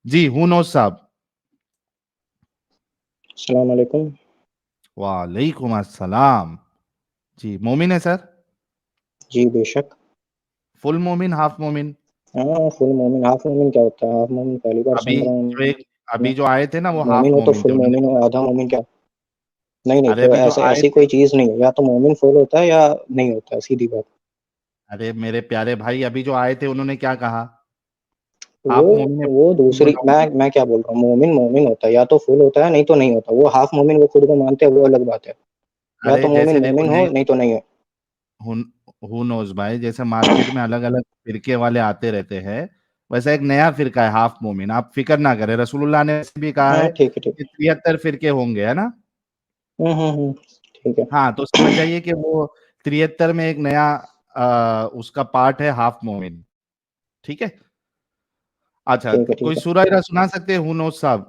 Ji who knows साहब। अस्सलाम वालेकुम। वालेकुम अस्सलाम। जी मोमिन है सर? जी बेशक। फुल मोमिन, हाफ मोमिन? हाँ, फुल मोमिन। हाफ मोमिन क्या होता है? हाफ मोमिन पहली बार अभी सुन रहा जो हूँ एक मैं। अभी जो आए थे ना वो हाफ मोमिन हो तो मोमिन थे, फुल उन्होंने मोमिन हो, बोला। आधा मोमिन क्या? नहीं, अरे तो अभी जो ऐसे आए ऐसी थे, कोई चीज़ नहीं है, या तो मोमिन फुल होता है या नहीं होता है, सीधी बात। अरे मेरे प्यारे भाई अभी जो आए थे उन्होंने क्या कहा? वो हाफ मोमिन है, वो दूसरी बोला उन्होंने। मैं क्या बोल रहा हूँ, मोमिन मोमिन होता है, या तो फुल होता है नहीं तो नहीं होता। वो हाफ मोमिन वो खुद को मानते हैं, वो अलग बात है। या अरे तो मोमिन जैसे देखो मोमिन हो नए नहीं तो नहीं हो। हु नोज भाई, जैसे मार्केट में अलग अलग फिरके वाले आते रहते हैं, वैसा एक नया फिरका है हाफ मोमिन। आप फिक्र ना करें, रसूलुल्लाह ने ऐसे भी कहा हाँ, है ठीक है, ठीक कि है। 73 फिरके होंगे, है ना? ठीक है। हाँ, तो समझ जाइए कि वो 73 में एक नया उसका पार्ट है हाफ मोमिन। ठीक है। अच्छा, ठीक है, कोई ठीक है। सूरह इरा सुना सकते हैं हु नोज साहब?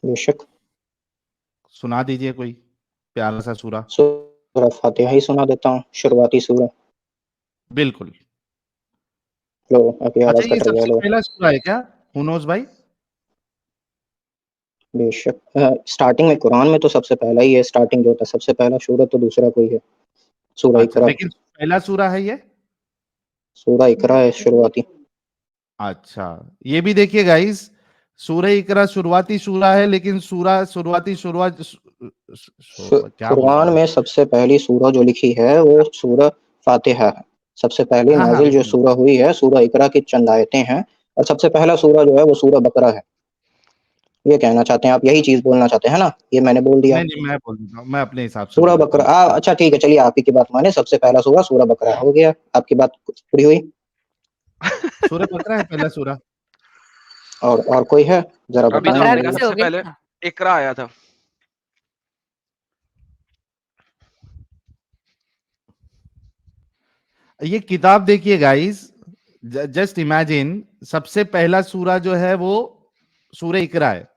बेशक। सुना दीजिए कोई प्यारा सा सूरा। सूरह फातिहा ही सुना देता हूँ, शुरुआती सूरह। बिल्कुल। लो, आपकी अच्छा, आवाज़ ये कट रही है। सबसे लो। पहला सूरा है क्या हु नोज भाई? बेशक। स्टार्टिंग में कुरान में तो सबसे पहला ही है, स्टार्टिंग जो होता है सबसे पहला सूरत तो दूसरा कोई है। सूरह अच्छा, इकरा। लेकिन पहला सूरा है ये? सूरह इकरा है शुरुआती। अच्छा, ये भी देखिए गाइस, सूरह इकरा शुरुआती सूरा है, लेकिन सूरा शुरुआती शुरुआत क्या बोलूं कुरान मैं? में सबसे पहली सूरह जो लिखी है वो सूरह फातिहा है। सबसे पहली हाँ हाँ, नाजिल जो बिल्कुल। सूरह हुई है, सूरह इकरा की चंद आयतें हैं। और सबसे पहला सूरह जो है वो सूरह बकरा है। ये कहना चाहते हैं आप, यही चीज़ बोलना चाहते हैं ना? ये मैंने बोल दिया। नहीं नहीं, मैं बोल देता हूँ, मैं अपने हिसाब से सूरह बोल देता बकरा, हूँ। अच्छा ठीक है, चलिए आप ही की बात माने, सबसे पहला सूरह सूरह बकरा हो गया। आपकी बात पूरी हुई। सूरह बकरा है पहला सूरा। और कोई है? ज़रा अभी तो बताएँ बकरा आपने मेरे कहा लिए। कैसे हो सबसे गया? पहले इकरा आया था। ये किताब देखिए गाइस, जस्ट इमेजिन, सबसे पहला सूरा जो है वो सूरह इकरा है,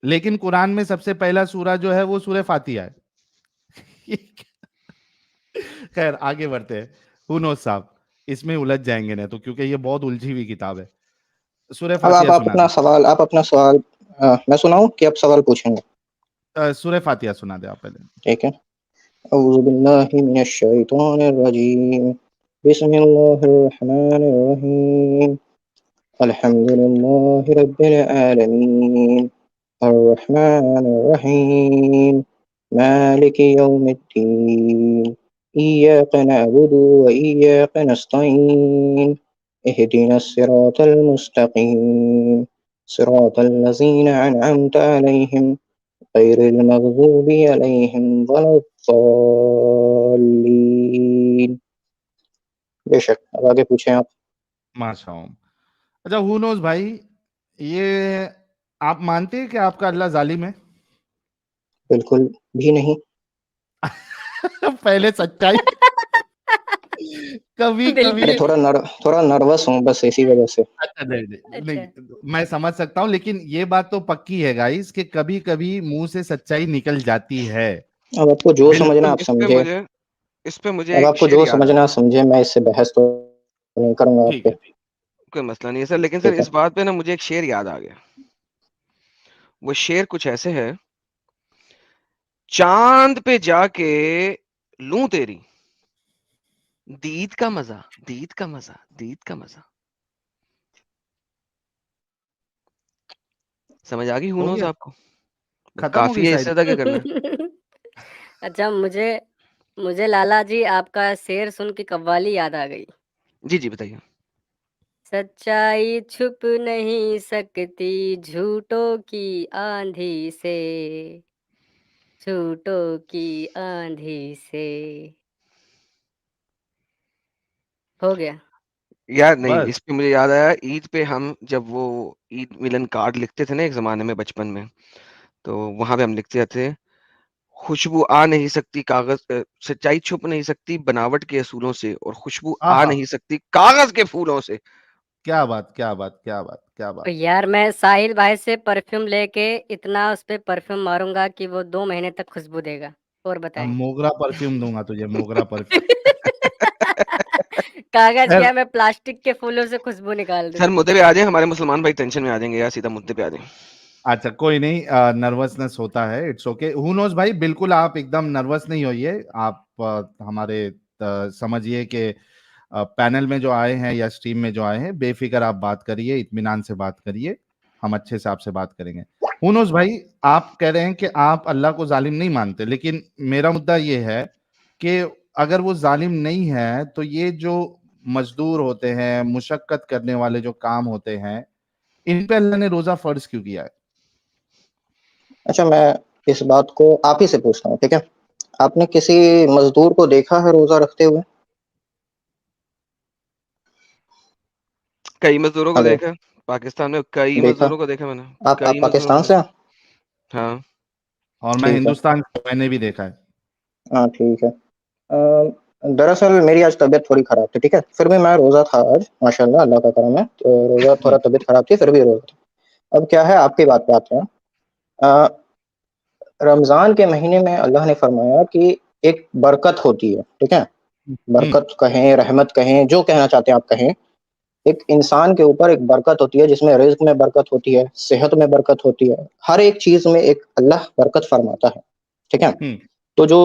लेकिन कुरान में सबसे पहला सूरा जो है वो सूरह फातिहा है। खैर आगे बढ़ते हैं। हु नोज साहब, इसमें उलझ जाएंगे ना तो, क्योंकि ये बहुत उलझी हुई किताब है। सूरह अब फातिहा सुना दे। आप अपना सवाल मैं सुनाऊँ कि आप सवाल पूछेंगे? सूरह फातिहा सुना दे आप पहले। ठीक है। अऊज़ु बिल्लाहि मिनश शैतानिर रजीम। बिस्मिल्लाहिर रहमानिर रहीम। अल्हम्दुलिल्लाहि रब्बिल आलमीन। अर्रहमानिर रहीम। मालिकि यौमिद्दीन। इय्याका नअबुदु व इय्याका नस्तईन। इहदिनस सिरातल मुस्तकीम। सिरातल लज़ीना अनअमत अलैहिम गैरिल मग़ज़ूबि अलैहिम वलद्दाल्लीन। बेशक, अब आगे पूछें आप। माशाअल्लाह। अच्छा हु नोज भाई, ये आप मानते हैं कि आपका अल्लाह जालिम है? बिल्कुल भी नहीं। पहले सच्चाई। कभी अरे कभी। बिल्कुल। थोड़ा नर्वस हूँ बस इसी वजह से। अच्छा नहीं नहीं अच्छा। नहीं, मैं समझ सकता हूँ, लेकिन ये बात तो पक्की है गाइस कि कभी कभी मुंह से सच्चाई निकल जाती है। अब आपको जो समझना बिल्कुल। आप समझे। इस पे मुझे अब एक आपको शेर जो याद आ समझना गया। समझे, मैं इससे बहस तो नहीं करूँगा ठीक आपके। है, ठीक। कोई मसला नहीं है सर, लेकिन सर ठीक है। इस बात पे ना मुझे एक शेर याद आ गया। वो शेर कुछ ऐसे है। चांद पे जाके लूं तेरी दीद का मजा, दीद का मजा, दीद का मजा। समझ आ गई हो हुनोज गया, आपको? खत्म हो गई काफी है, शायरी। इससे ज्यादा क्या करना है? अच्छा, मुझे मुझे लाला जी आपका शेर सुन के कव्वाली याद आ गई। जी जी बताइए। सच्चाई छुप नहीं सकती झूठों की आंधी से, झूठों की आंधी से। हो गया। यार नहीं, बस। इस पे मुझे याद आया, ईद पे हम जब वो ईद मिलन कार्ड लिखते थे ना एक जमाने में बचपन में, तो वहां पे हम लिखते थे, खुशबू आ नहीं सकती कागज सच्चाई छुप नहीं सकती बनावट के असूलों से, और खुशबू आ आहा, नहीं सकती कागज के फूलों से। क्या बात, क्या बात, क्या बात, क्या तो बात। यार मैं साहिल भाई से परफ्यूम लेके इतना उस पे परफ्यूम मारूंगा कि वो 2 महीने तक खुशबू देगा। और बताएं। मोगरा परफ्यूम दूंगा तुझे, मोगरा परफ्यूम। कागज सर क्या, मैं प्लास्टिक के फूलों से खुशबू निकाल दूं। सर मुद्दे पे आ जाए, हमारे मुसलमान भाई टेंशन में आ जाएंगे यार, सीधा मुद्दे पे आ जाए। अच्छा कोई नहीं, नर्वसनेस होता है, इट्स ओके। हु नोज भाई, बिल्कुल आप एकदम नर्वस नहीं होइए। आप हमारे समझिए कि पैनल में जो आए हैं या स्ट्रीम में जो आए हैं, बेफिक्र आप बात करिए, इत्मीनान से बात करिए, हम अच्छे से आपसे बात करेंगे। हु नोज भाई, आप कह रहे हैं कि आप अल्लाह को जालिम नहीं मानते, लेकिन मेरा मुद्दा ये है कि अगर वो जालिम नहीं है तो ये जो मजदूर होते हैं, मुशक्कत करने वाले जो काम होते हैं, इन पे अल्लाह ने रोजा फर्ज क्यों किया है? अच्छा, मैं इस बात को आप ही से पूछता हूँ, ठीक है? आपने किसी मजदूर को देखा है रोजा रखते हुए? कई मजदूरों को हेलो, देखा, पाकिस्तान में कई देखा? मजदूरों को देखा मैंने, आप कई मजदूरों पाकिस्तान को से हैं? देखा। हाँ। और मैं ठीक है। हिंदुस्तान से, मैंने भी देखा है। हाँ, ठीक है। दरअसल मेरी आज तबीयत थोड़ी खराब थी, ठीक है? फिर भी मैं रोज़ा था आज, माशाल्लाह, अल्लाह का करम है। तो रोज़ा, थोड़ा तबीयत खराब थी, फिर भी रोज़ा था। अब क्या है, आपकी बात पे आते हैं। अ, रमज़ान के महीने में अल्लाह ने फरमाया कि एक बरकत होती है, ठीक है? बरकत कहें, रहमत कहें, जो कहना चाहते हैं आप कहें। एक इंसान के ऊपर एक बरकत होती है, जिसमें रिज़्क में बरकत होती है, सेहत में बरकत होती है, हर एक चीज़ में एक अल्लाह बरकत फरमाता है, ठीक है? तो जो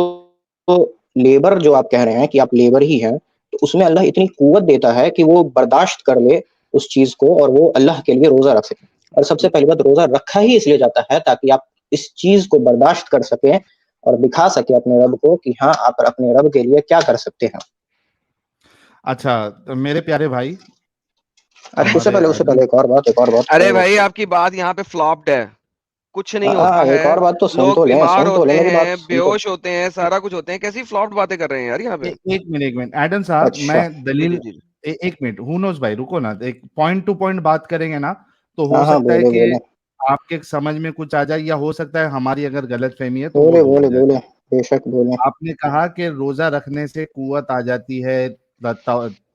लेबर जो आप कह रहे हैं कि आप लेबर ही हैं, तो उसमें अल्लाह इतनी क़ुव्वत देता है कि वो बर्दाश्त कर ले उस चीज़ को, और वो अल्लाह के लिए रोज़ा रख सके। और सबसे पहली बात, रोज़ा रखा ही इसलिए जाता है ताकि आप इस चीज़ को बर्दाश्त कर सकें और दिखा सकें अपने रब को कि हाँ, आप अपने रब के लिए क्या कर सकते हैं। अच्छा, तो मेरे प्यारे भाई, अच्छा, उससे हमारे पहले एक और बात। अरे भाई, आपकी बात यहाँ पे फ्लॉप्ड है, कुछ नहीं होता एक है, और बात तो लोग बीमार सुन तो ले होते मेरी बात, हैं, सुन तो। बेहोश होते हैं, सारा कुछ होते हैं, कैसी फ्लॉप्ड बातें कर रहे हैं यार यहाँ पे। एक मिनट, एक मिनट एडम साहब, अच्छा, मैं जी दलील, जी जी। एक मिनट, हु नोज भाई, रुको ना, एक पॉइंट टू पॉइंट बात करेंगे ना, तो हो हाँ, हाँ, सकता है बोले, कि बोले। आपके समझ में कुछ आ जाए, या हो सकता है हमारी अगर गलतफहमी है तो वो बोले, दूर हो बोले, जाए। बोले, बेशक बोले। आपने कहा कि रोजा रखने से कुव्वत आ जाती है,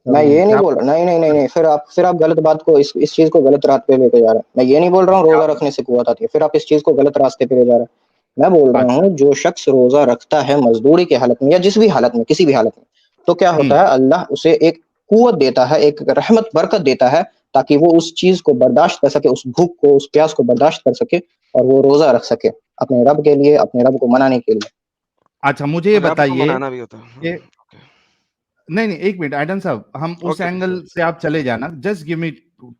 मैं ये नहीं क्या बोल नहीं, नहीं, नहीं, नहीं, फिर आप गलत बात को, इस चीज़ को गलत रात पे लेके जा रहे हैं। मैं ये नहीं बोल रहा हूँ रोज़ा रखने से कुव्वत आती है, फिर आप इस चीज़ को गलत रास्ते पे ले जा रहे हैं। मैं बोल रहा अच्छा, हूँ, जो शख्स रोज़ा रखता है मज़दूरी की हालत में या जिस भी हालत में, किसी भी हालत में, तो क्या होता है, अल्लाह उसे एक कुव्वत देता है, एक रहमत, बरकत देता है, ताकि वो उस चीज़ को बर्दाश्त कर सके, उस भूख को, उस प्यास को बर्दाश्त कर सके, और वो रोज़ा रख सके, अपने रब के लिए, अपने रब को मनाने के लिए। अच्छा, मुझे ये रब को बताइए मनाना भी होता है। कि नहीं नहीं, एक मिनट आइडन साहब, हम उस ओके ओके एंगल से आप चले जाना, जस्ट गिव मी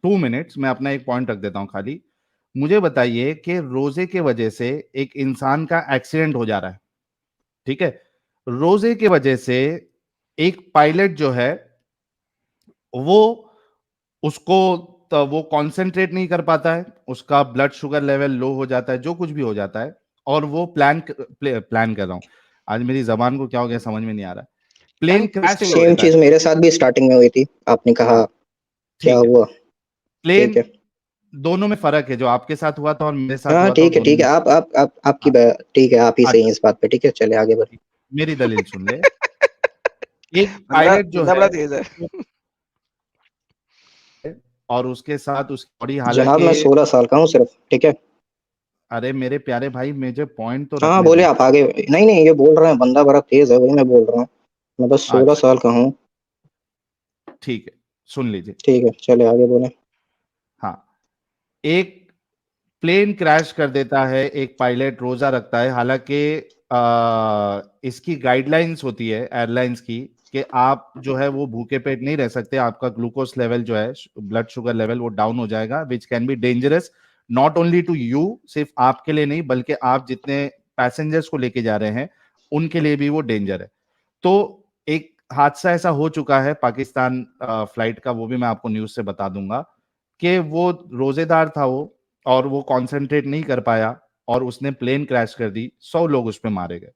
2 मिनट्स, मैं अपना एक पॉइंट रख देता हूं खाली। मुझे बताइए कि रोजे के वजह से एक इंसान का एक्सीडेंट हो जा रहा है, ठीक है? रोजे के वजह से एक पायलट जो है वो, उसको वो कंसंट्रेट नहीं कर पाता है, उसका ब्लड शुगर लेवल लो हो जाता है, जो कुछ भी हो जाता है, और वो प्लान कर रहा हूं, आज मेरी जबान को क्या हो गया समझ में नहीं आ रहा, टंग प्लेन क्रैश ट्विस्टिंग कर हो रही सेम है। देता है। चीज़ मेरे साथ भी स्टार्टिंग में हुई थी, आपने कहा हाँ, क्या ठीक है। हुआ? प्लेन, ठीक है। दोनों में फर्क है, जो आपके साथ हुआ था और मेरे साथ हाँ, हुआ था, वो ठीक है, दोनों ठीक है। में। आपकी हाँ, ठीक है, आप ही सही अच्छा, हैं इस बात पे, ठीक है? चलिए आगे बढ़िए। मेरी दलील सुन ले। एक बंदा पायलट जो बंदा है बड़ा तेज है। वो, और उसके साथ उसकी बॉडी, जनाब, हालांकि, मैं 16 साल का हूँ सिर्फ, ठीक है? अरे मेरे प्यारे भाई, मुझे पॉइंट तो हाँ, रखने बोले दो। आप आगे। नहीं, नहीं, ये बोल रहे हैं बंदा बड़ा तेज़ है, वही मैं बोल रहा हूँ। मैं बस 16 अच्छा, साल का हूँ। ठीक है, सुन लीजिए। ठीक है, चलिए आगे बोलें। हाँ, एक प्लेन क्रैश कर देता है, एक पायलट रोजा रखता है, हालांकि इसकी गाइडलाइंस होती है एयरलाइंस की कि आप जो है वो भूखे पेट नहीं रह सकते, आपका ग्लूकोज लेवल जो है, ब्लड शुगर लेवल, वो डाउन हो जाएगा, which can be dangerous, not only to you, सिर्फ आपके लिए नहीं, बल्कि आप जितने पैसेंजर्स को लेके जा रहे हैं उनके लिए भी वो डेंजर है। तो एक हादसा ऐसा हो चुका है पाकिस्तान फ्लाइट का, वो भी मैं आपको न्यूज से बता दूंगा, कि वो रोजेदार था वो, और वो कंसंट्रेट नहीं कर पाया और उसने प्लेन क्रैश कर दी, 100 लोग उस पे मारे गए।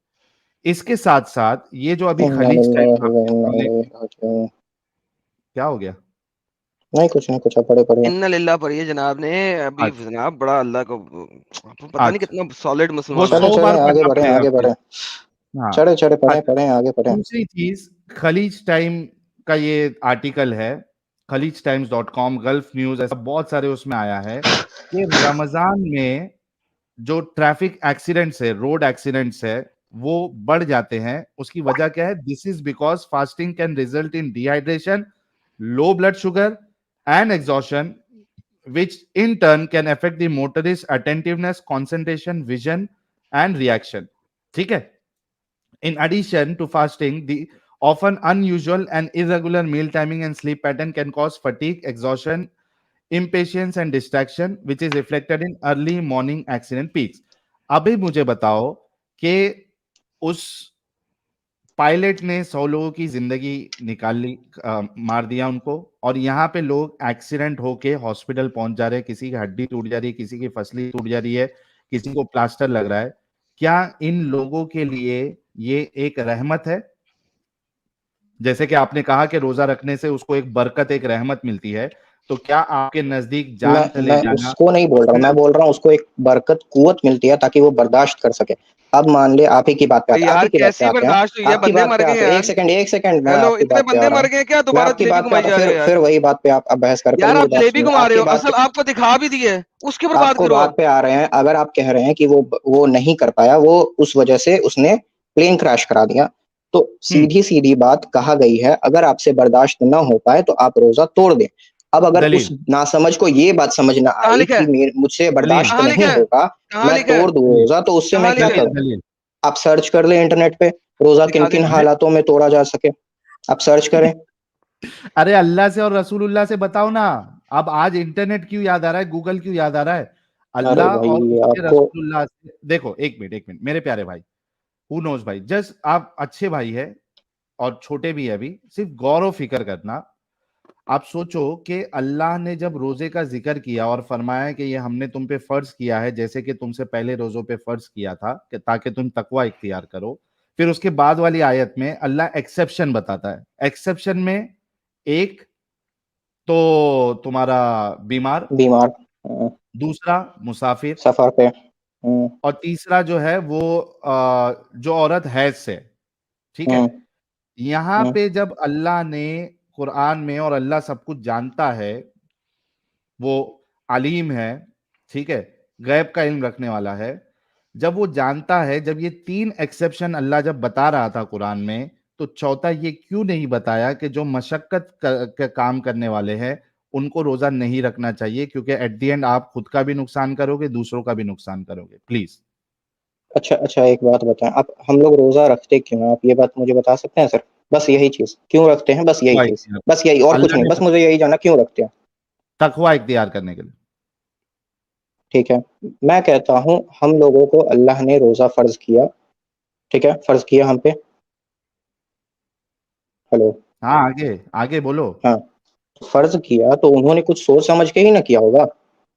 इसके साथ साथ ये जो अभी इन्ना खलीज टाइम लिल्लाहि व आपके इन्ना सामने, इलैहि राजिऊन। क्या हो गया? नहीं, कुछ नहीं, कुछ, आप पढ़े। इन्ना लिल्लाह पढ़ी है जनाब ने अभी, अच्छा, जनाब बड़ा अल्लाह को, आपको पता नहीं अच्छा, कितना सॉलिड वो मुसलमान हो 100 आप। बार आगे पढ़ना बढ़े, पड़ेगा आगे फिर। बढ़े। हाँ, चढ़े, अच्छा, पढ़े, आगे बढ़े। दूसरी चीज, खलीज टाइम का ये आर्टिकल है, Khaleej Times dot com, gulf news, ऐसा बहुत सारे उसमें आया है कि रमजान में जो ट्रैफिक एक्सीडेंट्स है, रोड एक्सीडेंट्स है, वो बढ़ जाते हैं। उसकी वजह क्या है? This is because fasting can result in dehydration, low blood sugar and exhaustion, which in turn can affect the motorist attentiveness, concentration, vision and reaction. ठीक है? In addition to fasting, the often unusual and irregular meal timing and sleep pattern can cause fatigue, exhaustion, impatience and distraction, which is reflected in early morning accident peaks. अभी मुझे बताओ कि उस pilot ने 100 लोगों की जिंदगी निकाल ली, मार दिया उनको, और यहाँ पे लोग एक्सीडेंट होके हॉस्पिटल पहुंच जा रहे हैं, किसी की हड्डी टूट जा रही है, किसी की फसली टूट जा रही है, किसी को प्लास्टर लग रहा है। क्या इन लोगों के लिए ये एक रहमत है? जैसे कि आपने कहा कि रोजा रखने से उसको एक बरकत, एक रहमत मिलती है, तो क्या आपके नजदीक जान चले मैं जाना? उसको नहीं बोल रहा हूँ, मैं बोल रहा हूँ उसको एक बरकत कुवत मिलती है ताकि वो बर्दाश्त कर सके। अब मान ले आप ही की बात पे आते हैं, आप यार ही की बात पे कैसी आते हैं, बर्दाश्त हुई है, आपकी बंदे बात मर पे गए आते हैं। यार। एक सेकंड मैं हेलो, आपकी इतने बात पे आ बंदे रहा मर हूँ। गए क्या? मैं दोबारा आपकी जलेबी बात पे घुमाई आता जा हूँ, रहे हो यार। फिर वही बात पे आप अब बहस कर यार मेरी आप बात जलेबी सुनिए। घुमा रहे आपकी हो, बात असल पे आपको दिखा भी दी है, उसके ऊपर बात आपको करो बात आप। पे आ रहे हैं। अगर आप कह रहे हैं कि वो नहीं कर पाया, वो उस वजह से उसने प्लेन क्रैश करा दिया, तो सीधी सीधी बात कहा गई है, अगर आपसे बर्दाश्त ना हो पाए तो आप रोजा तोड़ दें। अब अगर उस दलील, नासमझ को ये बात समझ ना कहाँ आई लिखा है? कि मुझसे दलील, बर्दाश्त कहाँ लिखा नहीं है? होगा, कहाँ मैं लिखा है? तोड़ दूं दलील, रोजा, तो उससे कहाँ मैं क्या लिखा है? दलील, करूं? दलील। आप सर्च कर ले इंटरनेट पे, रोजा किन दिखा दे किन मुझे। हालातों में तोड़ा जा सके, आप सर्च करें। अरे अल्लाह से और रसूलुल्लाह से बताओ ना। अब आज इंटरनेट क्यों याद आ रहा है, गूगल क्यों याद आ रहा है? अरे अल्लाह और भाई उसके आपको रसूलुल्लाह से देखो। एक मिनट, एक मिनट मेरे प्यारे भाई, हु नोज भाई, जस्ट आप अच्छे भाई है और छोटे भी है, अभी सिर्फ गौर व फिक्र करना। आप सोचो कि अल्लाह ने जब रोजे का जिक्र किया और फरमाया कि ये हमने तुम पे फर्ज किया है, जैसे कि तुमसे पहले रोजों पे फर्ज किया था, कि ताकि तुम तकवा इख्तियार करो। फिर उसके बाद वाली आयत में अल्लाह एक्सेप्शन बताता है। एक्सेप्शन में एक तो तुम्हारा बीमार, बीमार, दूसरा मुसाफिर, सफर पे, और तीसरा जो है वो जो औरत हैज से। ठीक है? हम्म, यहां हम्म, पे जब अल्लाह ने कुरान में, और अल्लाह सब कुछ जानता है, वो अलीम है, ठीक है, गैब का इल्म रखने वाला है, जब वो जानता है, जब ये 3 एक्सेप्शन अल्लाह जब बता रहा था कुरान में, तो चौथा ये क्यों नहीं बताया कि जो मशक्कत का काम करने वाले हैं उनको रोजा नहीं रखना चाहिए, क्योंकि एट द एंड आप खुद का भी नुकसान करोगे, दूसरों का भी नुकसान करोगे। प्लीज। अच्छा अच्छा, एक बात बताएं आप, हम लोग रोजा रखते क्यों हैं? आप ये बात मुझे बता सकते हैं सर? बस यही चीज क्यों रखते हैं, बस यही तकवा चीज, इख्तियार, बस यही, और कुछ अल्लाह नहीं, ने बस मुझे यही जानना क्यों रखते हैं। तकवा इख्तियार करने के लिए। ठीक है, मैं कहता हूँ हम लोगों को अल्लाह ने रोजा फर्ज किया, ठीक है, फर्ज किया हम पे। हेलो, हाँ, आगे आगे बोलो। हाँ, फर्ज किया तो उन्होंने कुछ सोच समझ के ही ना किया होगा।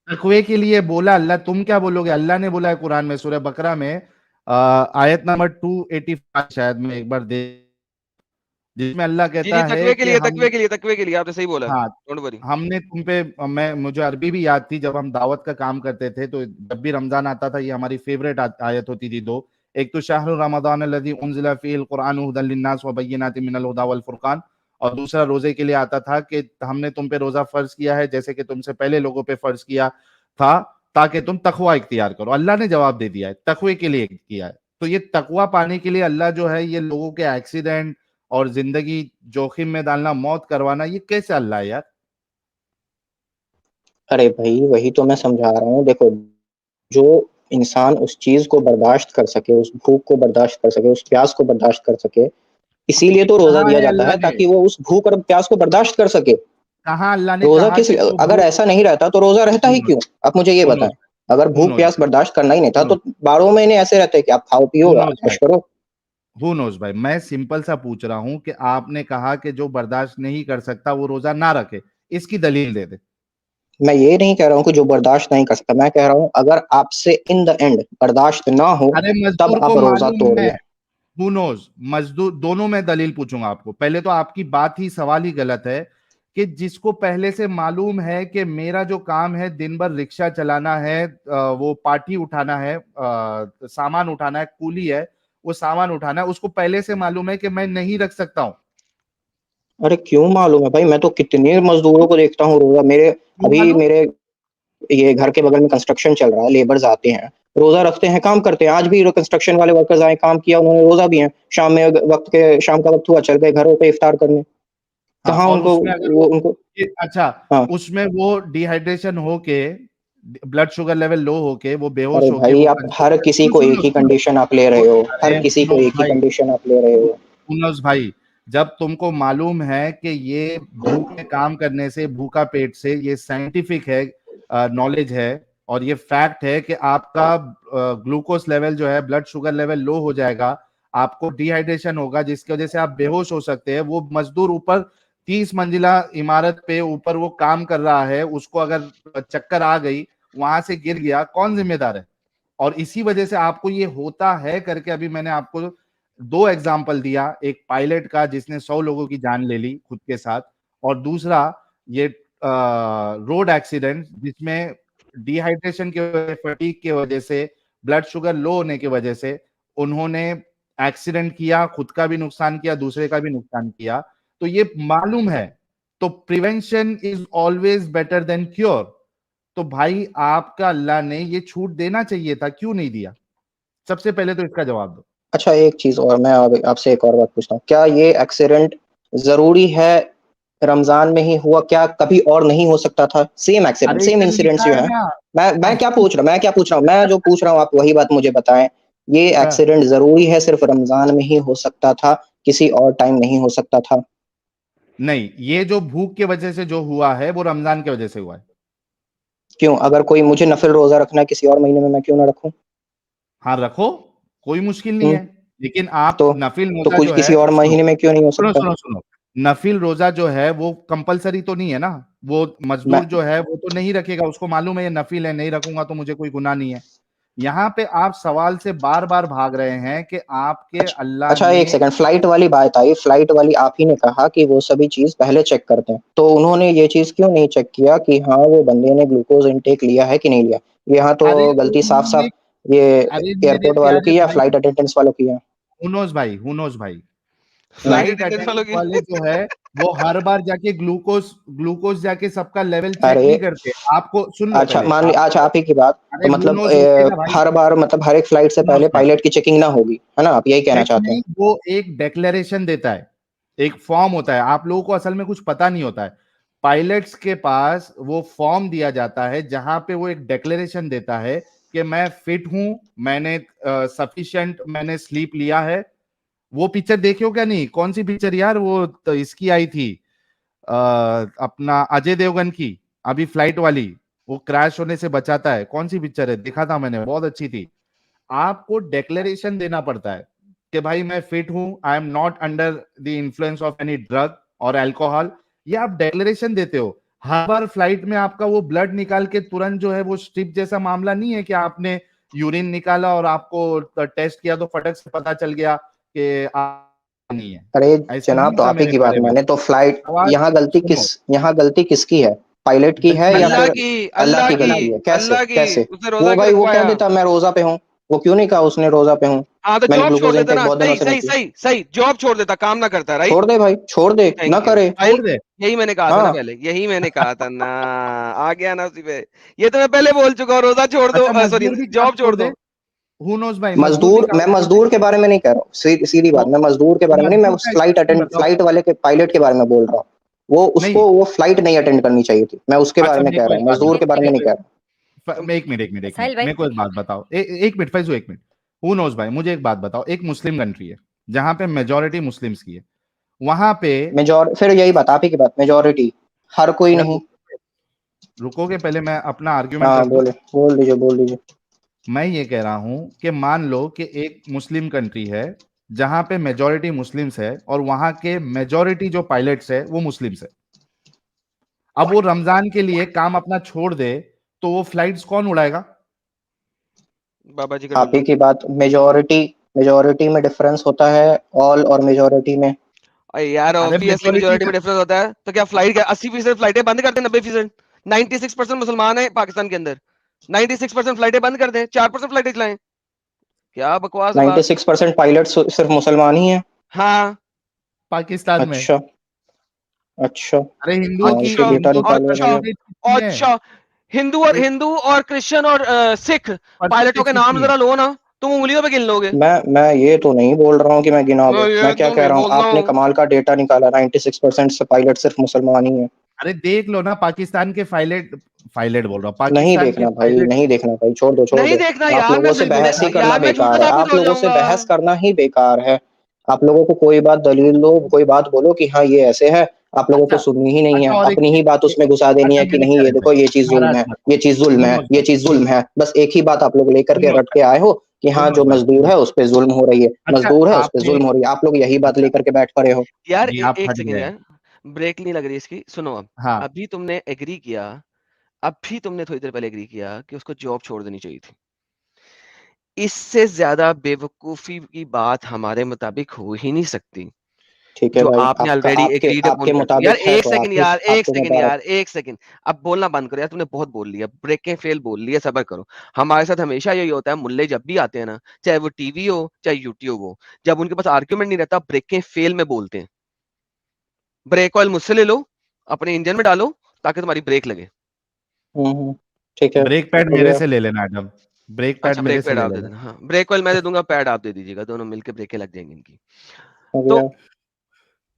तकवे के लिए बोला अल्लाह, तुम क्या बोलोगे? अल्लाह ने बोला है कुरान में, सूरह बकरा में, आयत नंबर 285 शायद, में एक बार दे, जिसमें अल्लाह जी, जी, कहता है तकवे के कि लिए, हम, तकवे के लिए, तकवे के लिए, आपने सही बोला। हाँ, डोंट वरी। हमने तुम पे, मैं, मुझे अरबी भी याद थी, जब हम दावत का काम करते थे तो जब भी रमजान आता था, ये हमारी फेवरेट आयत होती थी दो। एक तो शाहरु रमजान अल्लज़ी उन्ज़िला फ़ीहिल कुरआन हुदल लिन्नास व बय्यिनातिन मिनल हुदा वल फुरकान, और दूसरा रोजे के लिए आता था कि हमने तुम पे रोजा फर्ज किया है जैसे कि तुमसे पहले लोगों पे फर्ज किया था, ताकि तुम तकवा इख्तियार करो। अल्लाह ने जवाब दे दिया है, तकवे के लिए किया है। तो ये तकवा पाने के लिए अल्लाह जो है, ये लोगों के एक्सीडेंट और जिंदगी जोखिम में डालना, मौत करवाना, ये कैसे अल्लाह है यार? अरे भाई वही तो मैं समझा रहा हूँ, देखो, जो इंसान उस चीज को बर्दाश्त कर सके, उस भूख को बर्दाश्त कर सके, उस प्यास को बर्दाश्त कर सके, इसीलिए तो रोजा कहाँ दिया है जाता अल्लाह है ने? ताकि वो उस भूख और प्यास को बर्दाश्त कर सके। कहाँ अल्लाह ने रोजा कहा किस, कि जो अगर भूख, ऐसा नहीं रहता तो रोजा रहता हु ही नोज़, क्यों? आप मुझे ये हु बताएं। नोज़, अगर हु भूख नोज़ प्यास भाई, बर्दाश्त करना ही नहीं था हु तो नोज़, 12 महीने ऐसे रहते कि आप खाओ पियो हु नोज़ ऐश भाई, करो। हु नोज़ भाई, मैं सिंपल सा पूछ रहा हूं कि आपने कहा कि जो बर्दाश्त नहीं कर सकता वो रोजा ना रखे, इसकी दलील दे दे। मैं ये नहीं कह रहा हूँ कि जो बर्दाश्त नहीं कर सकता, मैं कह रहा हूँ अगर आपसे इन द एंड बर्दाश्त ना हो अरे तब मजदूर को आप रोजा मालूम तोड़ है, लें। हु नोज, मजदूर, दोनों में दलील पूछूंगा आपको। पहले तो आपकी बात ही, सवाल ही गलत है कि जिसको पहले से मालूम है कि मेरा जो काम है दिन भर रिक्शा चलाना है, वो पार्टी उठाना है, सामान उठाना है, कूली है, वो सामान उठाना है, उसको पहले से मालूम है कि मैं नहीं रख सकता हूं। अरे क्यों मालूम है भाई, मैं तो कितने मजदूरों को देखता हूँ रोजा, मेरे क्यों अभी मालूम? मेरे ये घर के बगल में कंस्ट्रक्शन चल रहा है, लेबर्स आते हैं, रोजा रखते हैं, काम करते हैं। आज भी कंस्ट्रक्शन वाले वर्कर्स आए, काम किया, उन्होंने रोजा भी है। शाम का वक्त हुआ, चल गए घरों पे इफ्तार करने। हाँ, कहाँ और उनको उसमें अगर वो उनको अच्छा, हाँ उसमें वो डिहाइड्रेशन होके, ब्लड शुगर लेवल लो होके, वो बेहोश अरे होके, भाई, वो आप हर किसी को एक ही कंडीशन आप ले रहे हो, हर अरे किसी को मनोज एक ही भाई, कंडीशन आप ले रहे हो। मनोज भाई, जब तुमको मालूम है कि ये धूप में काम करने से, भूखा पेट से, ये साइंटिफिक है, नॉलेज है, और ये फैक्ट है कि आपका ग्लूकोज लेवल जो है, ब्लड शुगर लेवल लो हो जाएगा, आपको डिहाइड्रेशन होगा, जिसकी वजह से आप बेहोश हो सकते हैं। वो मजदूर ऊपर 30 मंजिला इमारत पे ऊपर वो काम कर रहा है, उसको अगर चक्कर आ गई, वहां से गिर गया, कौन जिम्मेदार है? और इसी वजह से आपको ये होता है करके अभी मैंने आपको 2 एग्जाम्पल दिया, एक पायलट का जिसने 100 लोगों की जान ले ली खुद के साथ, और दूसरा ये रोड एक्सीडेंट जिसमें डिहाइड्रेशन की वजह, फटीग की वजह से, ब्लड शुगर लो होने की वजह से उन्होंने एक्सीडेंट किया, खुद का भी नुकसान किया, दूसरे का भी नुकसान किया। तो ये मालूम है, तो prevention is always better than cure. तो भाई आपका अल्लाह ने ये छूट देना चाहिए था, क्यों नहीं दिया? सबसे पहले तो इसका जवाब दो। अच्छा, एक चीज और मैं आपसे एक और बात पूछता हूँ, क्या ये एक्सीडेंट जरूरी है रमजान में ही हुआ? क्या कभी और नहीं हो सकता था? सेम एक्सीडेंट, अरे सेम ये इंसिडेंट्स लिखा जो है है। ना। मैं क्या पूछ रहा हूँ, मैं जो पूछ रहा हूँ, आप वही बात मुझे बताएं। ये हाँ, एक्सीडेंट जरूरी है सिर्फ रमजान में ही हो सकता था, किसी और टाइम नहीं हो सकता था? नहीं, ये जो भूख की वजह से जो हुआ है वो रमजान की वजह से हुआ है। क्यों? अगर कोई मुझे नफिल रोजा रखना है किसी और महीने में, मैं क्यों ना रखूं? हाँ रखो, कोई मुश्किल नहीं हम्म, है, लेकिन आप तो नफिल तो रोजा कुछ जो किसी है, और सुनो महीने में क्यों नहीं हो सुनो सकता? सुनो सुनो, नफिल रोजा जो है वो कंपलसरी तो नहीं है ना। वो मैं मजदूर जो है वो तो नहीं रखेगा, उसको मालूम है ये नफिल है, नहीं रखूंगा तो मुझे कोई गुनाह नहीं है। यहाँ पे आप सवाल से बार बार भाग रहे हैं कि आपके अच्छा अल्लाह अच्छा, ने। एक सेकंड, फ्लाइट वाली बात आई। फ्लाइट वाली आप ही ने कहा कि वो सभी चीज पहले चेक करते हैं, तो उन्होंने ये चीज क्यों नहीं चेक किया कि हाँ वो बंदे ने ग्लूकोज इनटेक लिया है कि नहीं लिया? यहाँ तो अरे गलती साफ उन्होंने, साफ ये अरे मेरे एयरपोर्ट वालों प्यारे की या भाई, फ्लाइट अटेंडेंट्स वालों की है। हुनोज भाई, हम्म, फ्लाइट फ्लाइट अटेंडेंट्स वालों अटेंडेंट की। वाले जो है वो हर बार जाके ग्लूकोज ग्लूकोज जाके सबका लेवल चेक अरे नहीं करते। आपको सुन लो अच्छा, पहले, मान ली, अच्छा, आपको, आप ही की बात, तो अरे मतलब हुनोज रुकेगा भाई, हर बार, मतलब हर एक फ्लाइट से हुनोज पहले भाई, पायलट की चेकिंग ना होगी, है ना? आप यही कहना चेक चाहते हैं? नहीं, वो एक डेक्लेरेशन देता है, एक फॉर्म होता है। आप लोगों को असल में कुछ पता नहीं होता है। पायलट्स के पास वो फॉर्म दिया जाता है जहां पे वो एक डेक्लेरेशन देता है कि मैं फिट हूं, मैंने सफिशिएंट मैंने स्लीप लिया है। वो पिक्चर देखे हो क्या? नहीं, कौन सी पिक्चर यार, वो तो इसकी आई थी, अपना अजय देवगन की, अभी फ्लाइट वाली, वो क्रैश होने से बचाता है। कौन सी पिक्चर है? देखा था मैंने, बहुत अच्छी थी। आपको डिक्लेरेशन देना पड़ता है कि भाई मैं फिट हूं, I am not under the influence of any drug और अल्कोहल। ये आप डिक्लेरेशन देते हो। हर बार फ्लाइट में आपका वो ब्लड निकाल के तुरंत जो है वो स्ट्रिप जैसा मामला नहीं है कि आपने यूरिन निकाला और आपको टेस्ट किया तो फटक से पता चल गया कि आप नहीं है। अरे ऐसा नहीं जनाब, तो होता आप ही मेरे की बात प्यारे भाई। माने तो फ्लाइट, सवाल सुनो, यहाँ गलती किसकी है? पायलट की है गलती या अल्लाह अल्लाह फिर की, अल्लाह अल्लाह की की, गलती है? कैसे अल्लाह की। कैसे? उसने रोजा क्यों भाई वो कह रखवाया? देता मैं रोजा पे हूँ, वो क्यों नहीं कहा उसने रोजा पे हूँ? हाँ तो मैंने जॉब छोड़ ग्लूकोज देता इंटेक ना। बहुत दिनों सही से नहीं सही की। सही सही, जॉब छोड़ देता, काम ना करता, राइट। छोड़ दे भाई, छोड़ दे, ना थैंक यू। करे। छोड़ दे। यही मैंने कहा था ना हाँ, पहले, यही मैंने कहा था ना। आ गया ना उसी पे। ये तो मैं पहले बोल चुका हूँ, रोजा छोड़ दो, अच्छा, सॉरी मजदूर भी काम जॉब छोड़ छोड़ दे, दो। हु नोज भाई, मजदूर भी काम मैं छोड़ दे। मजदूर के बारे में नहीं कह रहा हूँ, सीधी बात, तो मैं मजदूर के बारे में नहीं, मैं मजदूर उस का एक्सप्रेशन बताओ। फ्लाइट वाले के पायलट के बारे में बोल रहा हूँ। वो नहीं, उसको वो फ्लाइट नहीं अटेंड करनी चाहिए थी, मैं उसके बारे अच्छा में मेरे कह को रहा एक हूँ, बात मजदूर बताओ, के बारे में नहीं कह रहा तुम एक मिनट एक मिनट एक मिनट, साहिल भाई, मेरे को एक बात बताओ, एक मिनट फैजू, एक मिनट। हु नोज भाई, मुझे एक बात बताओ, एक मुस्लिम कंट्री है जहां पे मेजोरिटी मुस्लिम्स की है, वहां पे, फिर यही बात, आप ही की बात, मेजोरिटी, हर कोई यार नहीं। रुकोगे पहले मैं अपना आर्ग्यूमेंट हाँ, रख दूं। बोले, बोल दीजिए, बोल दीजिए। मैं ये कह रहा हूं कि मान लो कि एक मुस्लिम कंट्री है जहां पे मेजोरिटी मुस्लिम्स है और वहां के मेजोरिटी जो पायलट्स है वो मुस्लिम्स है। अब वो रमजान के लिए काम अपना छोड़ दे तो वो फ्लाइट्स कौन उड़ाएगा? बाबा जी का आप ही टुल्लू। की बात, मेजोरिटी, मेजोरिटी में डिफरेंस होता है, ऑल और मेजोरिटी में। अरे यार अरे ऑब्वियसली मेजोरिटी मेजोरिटी में, में डिफरेंस होता है, तो क्या फ्लाइट क्या 80% फ्लाइटें बंद कर दे? 90%, 96% मुसलमान है पाकिस्तान के अंदर, 96% फ्लाइटें बंद कर दे, 4% फ्लाइटें चलाएं? क्या बकवास है बात। 96% पायलट सिर्फ मुसलमान ही हैं? हाँ। पाकिस्तान में। अच्छा, अच्छा। अरे हिंदुओं हाँ, की, इसे अच्छा डेटा हिंदुओं की निकालो अच्छा भैया। परसेंटेज कितनी है? अच्छा, हिंदू और क्रिश्चियन और सिख पायलटों के नाम जरा लो ना, तुम उंगलियों पे गिन लोगे। मैं ये तो नहीं बोल रहा हूँ कि मैं गिना दूं, ये मैं क्या तो कह नहीं रहा हूँ, बोल रहा आपने हूँ। कमाल का डेटा निकाला, 96% से पायलट सिर्फ मुसलमान ही है। अरे देख लो ना, पाकिस्तान के पायलट बोल रहा हूँ, नहीं पाकिस्तान के देखना भाई, पायलट। नहीं देखना भाई, छोड़ दो नहीं देखना आप यार, लोगों से बहस ही करना यार मैं बेकार है, जूता आप हो लोगों से जाऊंगा। बहस करना ही बेकार है। आप लोगों को कोई बात दलील दो, कोई बात बोलो कि हाँ ये ऐसे है, आप लोगों को अच्छा सुननी ही नहीं है, अच्छा, और एक अपनी ही बात उसमें घुसा देनी है अच्छा कि मेरी नहीं क्या ये रहता देखो है, ये चीज जुल्म नाराज है, मत ये चीज जुल्म है, सुनो ये चीज जुल्म है, बस एक ही बात आप लोग लेकर के सुनो रट के आए हो कि हाँ सुनो जो सर, मजदूर सुनो। है उस पर जुल्म हो रही है, अच्छा मजदूर है उस पर आपने, जुल्म हो रही है, आप लोग यही बात अच्छा लेकर के बैठ पड़े हो। यार नहीं आप एक फट सेकंड गए। यार, ब्रेक नहीं लग रही इसकी, सुनो अब। हाँ अभी तुमने एग्री किया, अभी तुमने थोड़ी देर पहले एग्री किया कि उसको जॉब छोड़ देनी चाहिए थी। इससे ज्यादा बेवकूफी की बात हमारे मुताबिक हो ही नहीं सकती, ठीक है जो भाई, आपने आपका ऑलरेडी आपके एग्रीड आपके अपॉन कर चुके। यार मुताबिक है एक तो सेकंड आप ही यार, एक आपको सेकंड मुबारक। यार, एक सेकंड। अब बोलना बंद करो यार, तूने बहुत बोल लिया, ब्रेकें फेल बोल लिया, सबर करो। हमारे साथ हमेशा यही होता है, मुल्ले जब भी आते हैं ना, चाहे वो टीवी हो चाहे यूट्यूब हो, जब उनके पास आर्ग्यूमेंट नहीं रहता, ब्रेकें फेल में बोलते हैं। ब्रेक ऑयल मुझसे ले लो, अपने इंजन में डालो, ताकि तुम्हारी ब्रेक लगे। ठीक है, ब्रेक पैड हो मेरे गया। से ले लेना एडम, ब्रेक पैड अच्छा, मेरे ब्रेक से पैड ले आप दे लेना। देना। हाँ, ब्रेक ऑयल मैं दे दूंगा, पैड आप दे दीजिएगा, दोनों मिलके ब्रेकें लग जाएंगी इनकी। हो तो गया।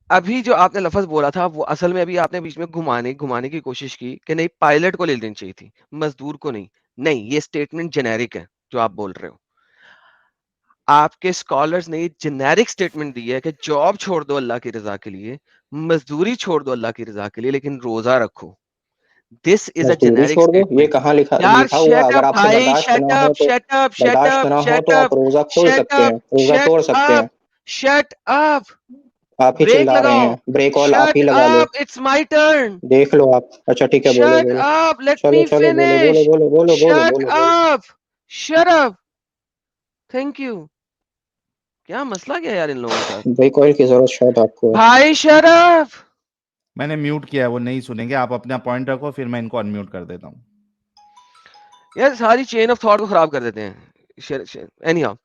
अभी जो आपने लफ्ज बोला था, वो असल में अभी आपने बीच में घुमाने की कोशिश की कि नहीं पायलट को ले लेनी चाहिए थी, मजदूर को नहीं। नहीं, ये स्टेटमेंट जेनेरिक है जो आप बोल रहे हो। आपके स्कॉलर्स ने ये जेनेरिक स्टेटमेंट दी है कि जॉब छोड़ दो अल्लाह की रजा के लिए, मजदूरी छोड़ दो अल्लाह की रजा के लिए, लेकिन रोजा रखो। दिस इज अ मजदूरी जेनेरिक छोड़ दो, ये स्टेटमेंट। कहाँ लिखा यार लिखा हुआ है? शट अगर अप आपसे भाई, shut up, shut up, shut बर्दाश्त अप, ना हो शट तो अप, आप रोजा खोल शट सकते अप, हैं, रोजा शट तोड़ सकते हैं। Up, shut up. आप ही ब्रेक चिल्ला रहे लगाओ। हैं, ब्रेक ऑल आप ही शट लगा लो, अप, इट्स माय टर्न। देख लो आप। अच्छा ठीक है, बोलो शट बोलो, अप, लेट चलो मी चलो बोलो बोलो फिनिश। बोलो बोलो बोलो शट बोलो बोलो। Up, shut up, thank you. क्या मसला क्या है यार इन लोगों के साथ? ब्रेक ऑयल की जरूरत शायद आपको है। भाई शट अप। मैंने म्यूट किया है, वो नहीं सुनेंगे, आप अपना पॉइंट रखो, फिर मैं इनको अनम्यूट कर देता हूँ। यार सारी चेन ऑफ थॉट को खराब कर देते हैं। एनीहाउ,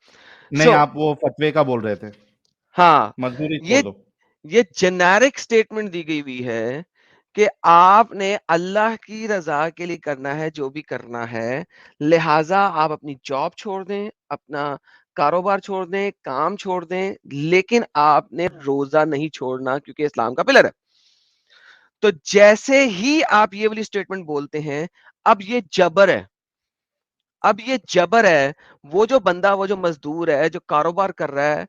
नहीं सो आप वो फतवे का बोल रहे थे, हाँ, मजदूरी छोड़ ये दो। ये जेनेरिक स्टेटमेंट दी गई हुई है कि आपने अल्लाह की रजा के लिए करना है जो भी करना है, लिहाजा आप अपनी जॉब छोड़ दें, अपना कारोबार छोड़ दें, काम छोड़ दें, लेकिन आपने रोजा नहीं छोड़ना क्योंकि इस्लाम का पिलर है। तो जैसे ही आप ये वाली स्टेटमेंट बोलते हैं, अब ये जबर है, अब ये जबर है। वो जो बंदा, वो जो मजदूर है, जो कारोबार कर रहा है,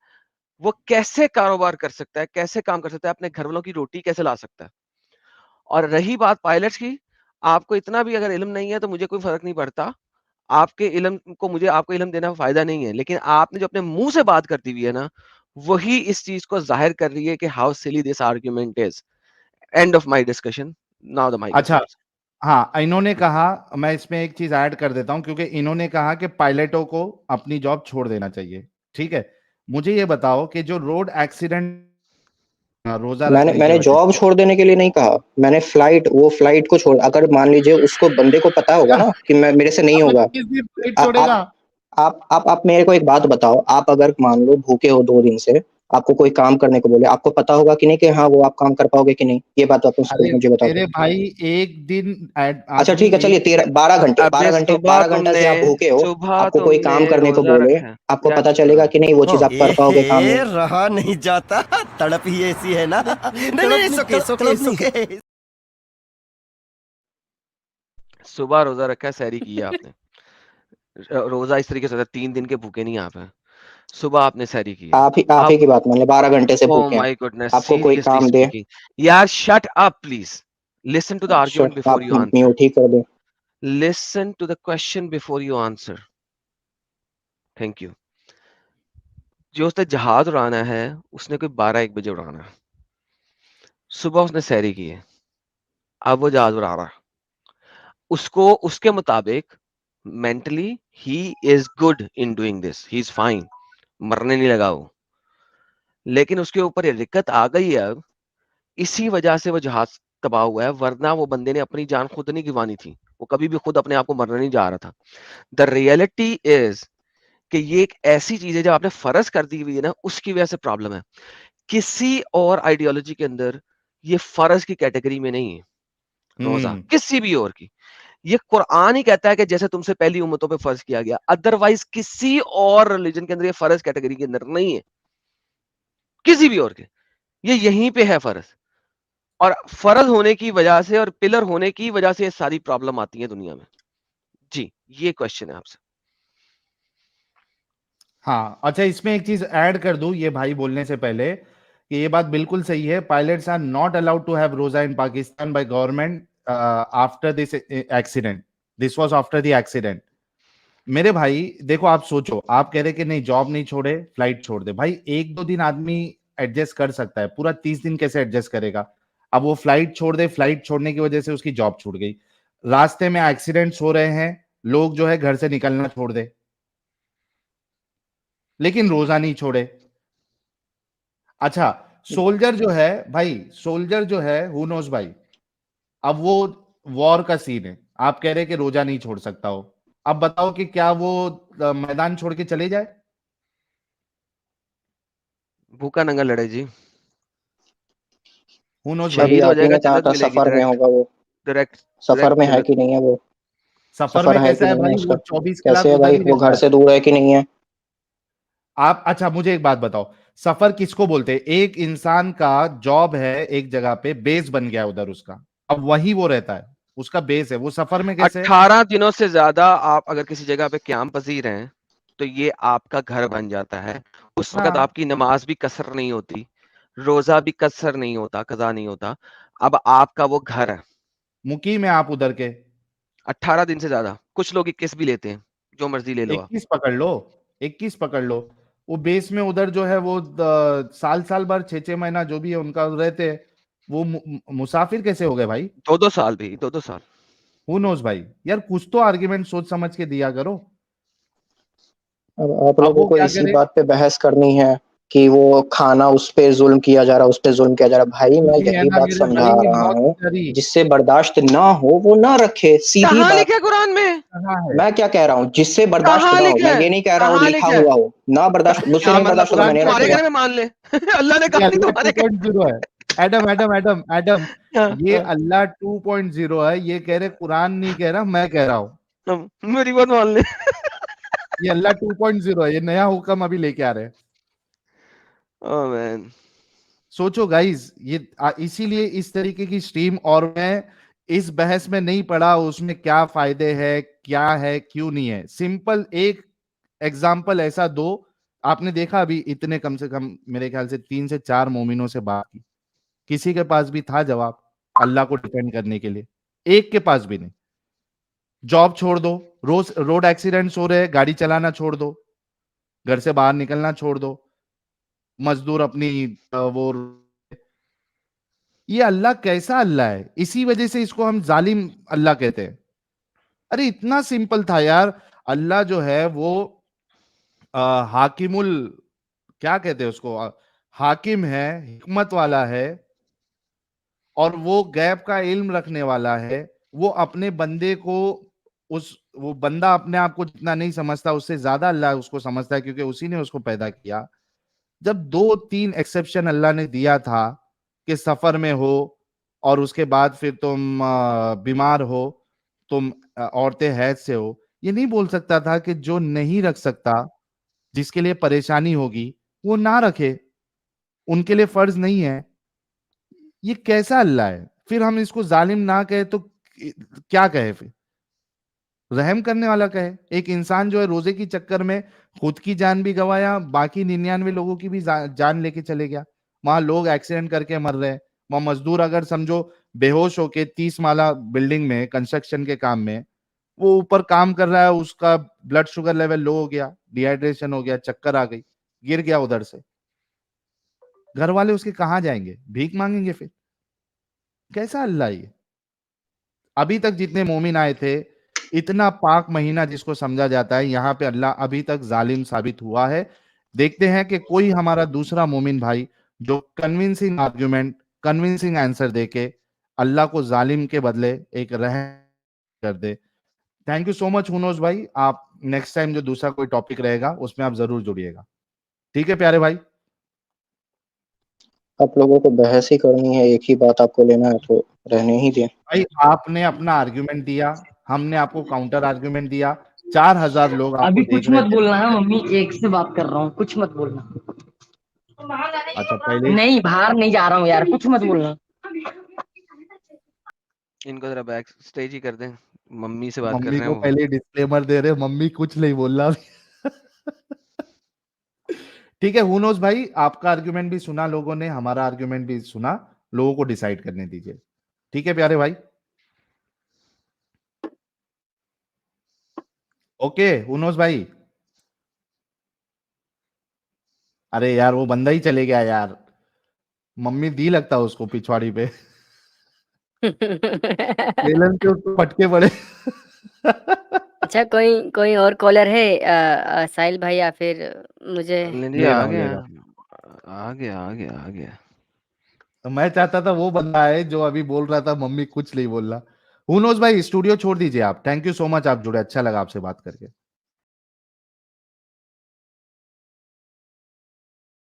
वो कैसे कारोबार कर सकता है, कैसे काम कर सकता है, अपने घर वालों की रोटी कैसे ला सकता है? और रही बात पायलट्स की, आपको इतना भी अगर इल्म नहीं है तो मुझे कोई फर्क नहीं पड़ता। आपके इल्म को मुझे आपको इल्म देना फायदा नहीं है, लेकिन आपने जो अपने मुंह से बात करती हुई है ना, वही इस चीज को जाहिर कर रही है कि how silly this argument is. End of my discussion, now the mic is अच्छा योर्स। हाँ, इन्होंने कहा, मैं इसमें एक चीज ऐड कर देता हूं, क्योंकि इन्होंने कहा कि पायलटों को अपनी जॉब छोड़ देना चाहिए। ठीक है, मुझे ये बताओ कि जो रोड एक्सीडेंट रोजा मैंने रखने की मैंने वजह जॉब से, छोड़ देने के लिए नहीं कहा, मैंने फ्लाइट को छोड़, अगर मान लीजिए उसको बंदे को पता होगा क्या ना कि मैं मेरे से नहीं अब होगा। किस दिन फ्लाइट आ, छोड़ेगा? आप मेरे को एक बात बताओ, आप अगर मान लो भूखे हो 2 दिन से, आपको कोई काम करने को बोले, आपको पता होगा कि नहीं कि हाँ वो आप काम कर पाओगे कि नहीं? ये बात आप अरे मुझे बता दो। मेरे भाई, एक दिन अच्छा आदमी ठीक है, चलिए एक, 12 घंटे अबे 12 घंटे से आप भूखे हो, सुबह आपको कोई तुमने काम करने को रोजा बोले, रखा है। आपको जा पता चुप चलेगा करो। कि नहीं वो चीज आप कर पाओगे काम नहीं? रहा नहीं जाता, तड़प ही ऐसी है ना। नहीं नहीं, सोके सुबह रोजा रखा है, सहरी की है आपने। रोजा इस तरीके से होता है, 3 दिन के भूखे नहीं आप हैं। सुबह आपने सहरी की है। आप ही अब की बात मान ले, 12 घंटे से ओ भूखे हैं, माय गुडनेस, आपको कोई सीरियसली काम दे। स्पीकिंग। यार shut up please. Listen to the argument shut, before आप यू आंसर। म्यूट ही कर दो। Listen to the question before you answer. Thank you. जो उसने जहाज उड़ाना है, उसने कोई 12-1 बजे उड़ाना है। सुबह उसने सहरी की है, अब वो जहाज उड़ा रहा है। उसको उसके मुताबिक mentally he is good in doing this, he is fine, मरने नहीं लगा वो। लेकिन उसके ऊपर ये दिक्कत आ गई है अब, इसी वजह से वो जहाज तबाह हुआ है, वरना वो बंदे ने अपनी जान खुद नहीं गिवानी थी, वो कभी भी खुद अपने आप को मरने नहीं जा रहा था। द रियलिटी इज कि ये एक ऐसी चीज है जब आपने फर्ज कर दी हुई है ना, उसकी वजह से प्रॉब्लम है। किसी और आइडियोलॉजी के अंदर ये फर्ज की कैटेगरी में नहीं है रोजा, हम्म, किसी भी और की। ये कुरान ही कहता है कि जैसे तुमसे पहली उम्मतों पे फर्ज किया गया, अदरवाइज किसी और रिलीजन के अंदर ये फर्ज कैटेगरी के अंदर नहीं है, किसी भी और के, ये यहीं पे है फर्ज। और फर्ज होने की वजह से और पिलर होने की वजह से ये सारी प्रॉब्लम आती है दुनिया में। जी, ये क्वेश्चन है आपसे। हाँ, अच्छा इसमें एक चीज ऐड कर दूं ये भाई बोलने से पहले कि ये बात बिल्कुल सही है। Pilots are not allowed to have रोजा in Pakistan by government after this accident. This was after the accident. मेरे भाई देखो, आप सोचो, आप कह रहे कि नहीं जॉब नहीं छोड़े, फ्लाइट छोड़ दे। भाई 1-2 दिन आदमी एडजस्ट कर सकता है, पूरा 30 दिन कैसे एडजस्ट करेगा? अब वो फ्लाइट छोड़ दे, फ्लाइट छोड़ने की वजह से उसकी जॉब छूट गई, रास्ते में एक्सीडेंट्स हो रहे हैं, लोग जो है घर से निकलना छोड़ दे, लेकिन रोजा नहीं छोड़े। अच्छा, सोल्जर जो है भाई, सोल्जर जो है हु नोज भाई, अब वो वॉर का सीन है, आप कह रहे हैं कि रोजा नहीं छोड़ सकता हो, अब बताओ कि क्या वो मैदान छोड़ के चले जाए? भूखा नंगा लड़े जी, हु नोज भाई। अभी शहीद हो आप ही जाएगा, ने कहा जन्नत था मिलेगी सफर में डायरेक्ट, होगा वो, डायरेक्ट सफर डायरेक्ट में है जन्नत। कि नहीं है वो? सफर सफर में है कैसा कि है नहीं है भाई? वो उसका? 24 कलाक कैसे है उधर भाई, ही वो रहता घर है। से दूर है कि नहीं है? आप अच्छा मुझे एक बात बताओ, सफर किसको बोलते हैं? एक इंसान का जॉब है एक जगह पे, बेस बन गया उधर उसका, अब वही वो रहता है, उसका बेस है, वो सफर में कैसे है? 18 दिनों से ज्यादा आप अगर किसी जगह पे क्याम पजीर हैं, तो ये आपका घर बन जाता है। उस वक्त हाँ, आपकी नमाज भी कसर नहीं होती, रोजा भी कसर नहीं होता, कजा नहीं होता। अब आपका वो घर है। मुकीम है आप उधर के। 18 दिन से ज्यादा, कुछ लोग 21 भी लेते हैं, जो मर्जी ले लो आप। 21 पकड़ लो, 21 पकड़ लो, वो बेस में उधर जो है वो साल साल भर 6-6 महीना जो भी है उनका रहते हैं, वो मुसाफिर कैसे हो गए भाई? 2-2 साल भी, 2-2 साल। हु नोज भाई, यार कुछ तो आर्ग्यूमेंट सोच समझ के दिया करो। अब आप अब लोगों वो को क्या इसी करे? बात पे बहस करनी है कि वो खाना उस पे जुल्म किया जा रहा है, उस पे जुल्म किया जा रहा है। भाई मैं नहीं है यही ना बात मेरे समझा भाई, रहा नॉट हूँ, करी। जिससे बर्दाश्त ना हो वो ना रखे, सीधी कहाँ बात। लिखा है कुरान में? कहाँ है? मैं क्या कह रहा हूँ, जिससे बर्दाश्त कहाँ ना हो, लिखा मैं है? ये नहीं कह रहा हूँ कहाँ लिखा लिखा है? हुआ हो, ना बर्दाश्त, मुझसे क्या नहीं मतलब बर्दाश्त होगा, मैं कुरान नहीं क्या तुम्हारे बोला? रखूंगा। कहने में मान ले? अल्लाह ने ये कहा नहीं, अल्लाह तुम्हारे कहने। 2.0 है। एडम एडम एडम एडम, हाँ, ये हाँ, अल्लाह 2.0 है, ये कह रहे कुरान नहीं कह रहा, मैं कह रहा हूँ। मेरी बात मान ले। ये अल्लाह 2.0 है, ये नया हुक्म अभी लेके आ रहे हैं। Oh man. सोचो गाइस, ये इसीलिए इस तरीके की स्ट्रीम, और मैं इस बहस में नहीं पड़ा उसमें क्या फायदे हैं, क्या है, क्यों नहीं है। सिंपल एक एग्जाम्पल ऐसा दो। आपने देखा अभी इतने कम से कम मेरे ख्याल से 3 से 4 मोमिनों से बात की, किसी के पास भी था जवाब अल्लाह को डिपेंड करने के लिए? एक के पास भी नहीं। जॉब छोड़ दो, रोज रोड एक्सीडेंट्स हो रहे हैं, गाड़ी चलाना छोड़ दो, घर से बाहर निकलना छोड़ दो, मजदूर अपनी वो, ये अल्लाह कैसा अल्लाह है? इसी वजह से इसको हम जालिम अल्लाह कहते हैं। अरे इतना सिंपल था यार। अल्लाह जो है वो हाकिमुल, क्या कहते हैं उसको, हाकिम है, हिकमत वाला है, और वो गैब का इल्म रखने वाला है। वो अपने बंदे को, उस वो बंदा अपने आप को जितना नहीं समझता, उससे ज्यादा अल्लाह उसको समझता है, क्योंकि उसी ने उसको पैदा किया। जब 2-3 एक्सेप्शन अल्लाह ने दिया था कि सफर में हो, और उसके बाद फिर तुम बीमार हो, तुम औरतें हैज से हो, ये नहीं बोल सकता था कि जो नहीं रख सकता, जिसके लिए परेशानी होगी, वो ना रखे, उनके लिए फर्ज नहीं है। ये कैसा अल्लाह है? फिर हम इसको जालिम ना कहे तो क्या कहे फिर? रहम करने वाला कहे। एक इंसान जो है रोजे की चक्कर में खुद की जान भी गंवाया, बाकी 99 लोगों की भी जान लेके चले गया। वहां लोग एक्सीडेंट करके मर रहे हैं, वहां मजदूर अगर समझो बेहोश होके 30 माला बिल्डिंग में कंस्ट्रक्शन के काम में वो ऊपर काम कर रहा है, उसका ब्लड शुगर लेवल लो हो गया, डिहाइड्रेशन हो गया, चक्कर आ गई, गिर गया उधर से, घर वाले उसके कहाँ जाएंगे? भीख मांगेंगे फिर? कैसा अल्लाह ये? अभी तक जितने मोमिन आए थे, इतना पाक महीना जिसको समझा जाता है, यहाँ पे अल्लाह अभी तक जालिम साबित हुआ है। देखते हैं कि कोई हमारा दूसरा मोमिन भाई जो कन्विंसिंग आर्ग्यूमेंट, कन्विंसिंग आंसर देके अल्लाह को जालिम के बदले एक रहम कर दे। थैंक यू सो मच हुनोस भाई। आप नेक्स्ट टाइम जो दूसरा कोई टॉपिक रहेगा उसमें आप जरूर जुड़िएगा। ठीक है प्यारे भाई? आप लोगों को बहस ही करनी है, एक ही बात आपको लेना है तो रहने ही दें। भाई आपने अपना आर्ग्यूमेंट दिया, हमने आपको काउंटर आर्गुमेंट दिया, 4000 लोग आपको अभी देख कुछ रहे मत थे। बोलना है मम्मी, एक से बात कर रहा हूँ, कुछ मत बोलना। अच्छा पहले नहीं बाहर नहीं जा रहा हूँ यार, कुछ मत बोलना। इनको जरा बैक स्टेज ही कर दें, मम्मी से बात कर मम्मी रहे को हैं वो। पहले डिस्क्लेमर दे रहे, मम्मी कुछ नहीं बोल रहा। ठीक है हुनोस भाई, आपका आर्गुमेंट भी सुना लोगों ने, हमारा आर्गुमेंट भी सुना, लोगों को डिसाइड करने दीजिए। ठीक है प्यारे भाई, ओके हुनोस भाई। अरे यार वो बंदा ही चले गया यार, मम्मी दी लगता उसको पिछवाड़ी पे, बेलन के उसको फटके पड़े। अच्छा कोई कोई और कॉलर है साहिल भाई, या फिर मुझे? नहीं जी, ले रहा आ हूँ ले गया रहा हूँ। आ गया आ गया आ गया। तो मैं चाहता था वो बंदा है जो अभी बोल रहा था मम्मी कुछ नहीं बोल रहा। हुनोस भाई स्टूडियो छोड़ दीजिए आप, थैंक यू सो मच, आप जुड़े, अच्छा लगा आपसे बात करके।